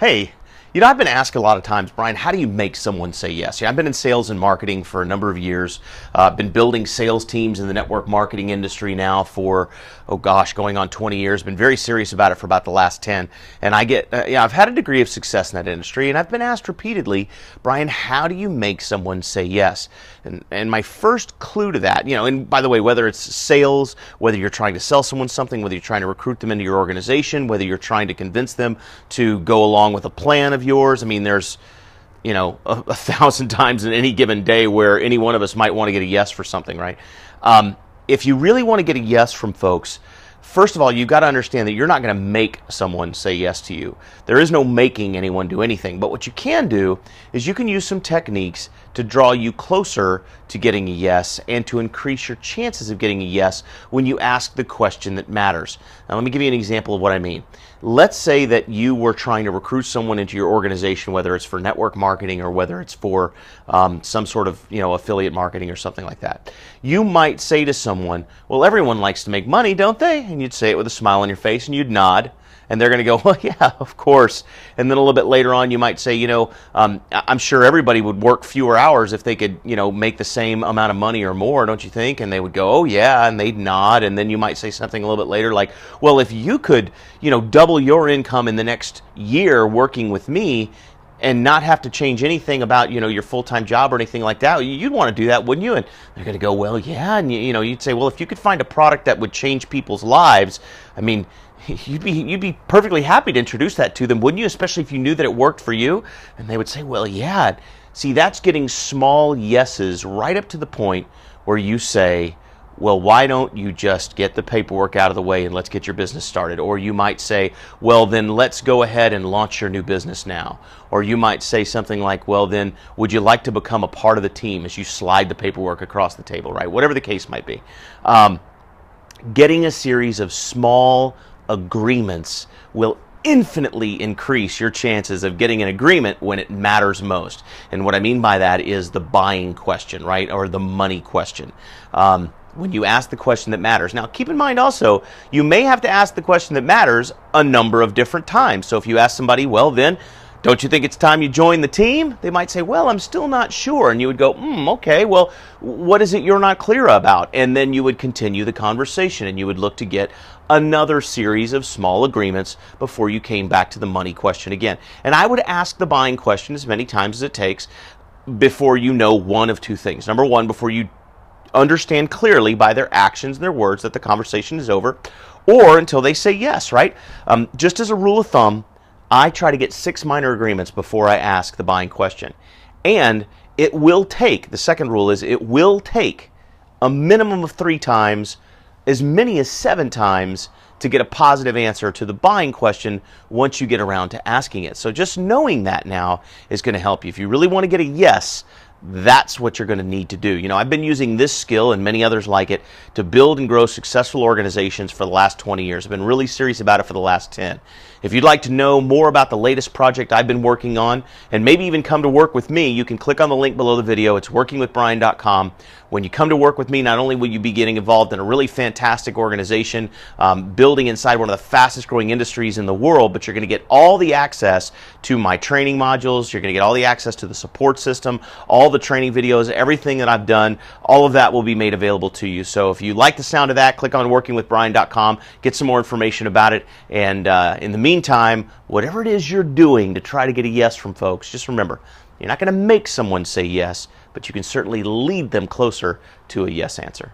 Hey, I've been asked a lot of times, Brian, how do you make someone say yes? Yeah, I've been in sales and marketing for a number of years. I've been building sales teams in the network marketing industry now for, going on 20 years. Been very serious about it for about the last 10. And I've had a degree of success in that industry, and I've been asked repeatedly, Brian, how do you make someone say yes? And my first clue to that, and by the way, whether it's sales, whether you're trying to sell someone something, whether you're trying to recruit them into your organization, whether you're trying to convince them to go along with a plan of yours. I mean, there's, a 1,000 times in any given day where any one of us might want to get a yes for something, right? If you really want to get a yes from folks, first of all, you've got to understand that you're not going to make someone say yes to you. There is no making anyone do anything. But what you can do is you can use some techniques to draw you closer to getting a yes and to increase your chances of getting a yes when you ask the question that matters. Now, let me give you an example of what I mean. Let's say that you were trying to recruit someone into your organization, whether it's for network marketing or whether it's for some sort of affiliate marketing or something like that. You might say to someone, well, everyone likes to make money, don't they? And you'd say it with a smile on your face and you'd nod. And they're going to go, well, yeah, of course. And then a little bit later on, you might say, I'm sure everybody would work fewer hours if they could, make the same amount of money or more, don't you think? And they would go, oh, yeah, and they'd nod. And then you might say something a little bit later like, well, if you could, double your income in the next year working with me and not have to change anything about, your full-time job or anything like that, you'd want to do that, wouldn't you? And they're going to go, well, yeah. And, you'd say, well, if you could find a product that would change people's lives, I mean, you'd be perfectly happy to introduce that to them, wouldn't you? Especially if you knew that it worked for you. And they would say, well, yeah. See, that's getting small yeses right up to the point where you say, well, why don't you just get the paperwork out of the way and let's get your business started? Or you might say, well, then let's go ahead and launch your new business now. Or you might say something like, well, then would you like to become a part of the team as you slide the paperwork across the table, right? Whatever the case might be. Getting a series of small agreements will infinitely increase your chances of getting an agreement when it matters most. And what I mean by that is the buying question, right? Or the money question. When you ask the question that matters. Now, keep in mind also, you may have to ask the question that matters a number of different times. So if you ask somebody, well, then, don't you think it's time you join the team? They might say, well, I'm still not sure. And you would go, okay, well, what is it you're not clear about? And then you would continue the conversation and you would look to get another series of small agreements before you came back to the money question again. And I would ask the buying question as many times as it takes before you know one of two things. Number one, before you understand clearly by their actions and their words that the conversation is over, or until they say yes, right? Just as a rule of thumb, I try to get 6 minor agreements before I ask the buying question. And it will take, the second rule is it will take a minimum of 3 times, as many as 7 times to get a positive answer to the buying question once you get around to asking it. So just knowing that now is going to help you. If you really want to get a yes, that's what you're going to need to do. I've been using this skill and many others like it to build and grow successful organizations for the last 20 years. I've been really serious about it for the last 10. If you'd like to know more about the latest project I've been working on and maybe even come to work with me, you can click on the link below the video. It's workingwithbrian.com. When you come to work with me, not only will you be getting involved in a really fantastic organization, building inside one of the fastest growing industries in the world, but you're going to get all the access to my training modules. You're going to get all the access to the support system, all the training videos, everything that I've done, all of that will be made available to you. So if you like the sound of that, click on workingwithbrian.com, get some more information about it. And in the meantime, whatever it is you're doing to try to get a yes from folks, just remember, you're not going to make someone say yes, but you can certainly lead them closer to a yes answer.